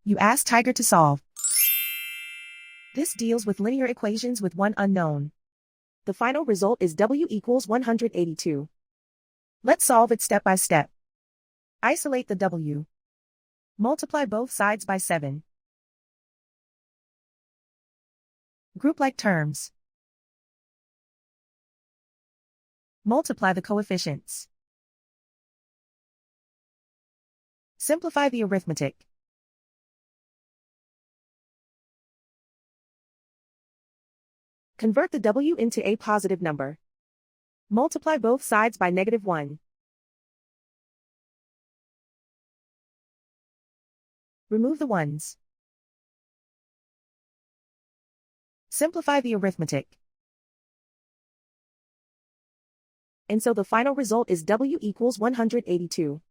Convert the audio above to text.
You ask Tiger to solve. This deals with linear equations with one unknown. The final result is W equals 182. Let's solve it step by step. Isolate the W. Multiply both sides by 7. Group like terms. Multiply the coefficients. Simplify the arithmetic. Convert the W into a positive number. Multiply both sides by -1. Remove the ones. Simplify the arithmetic. And so the final result is W equals 182.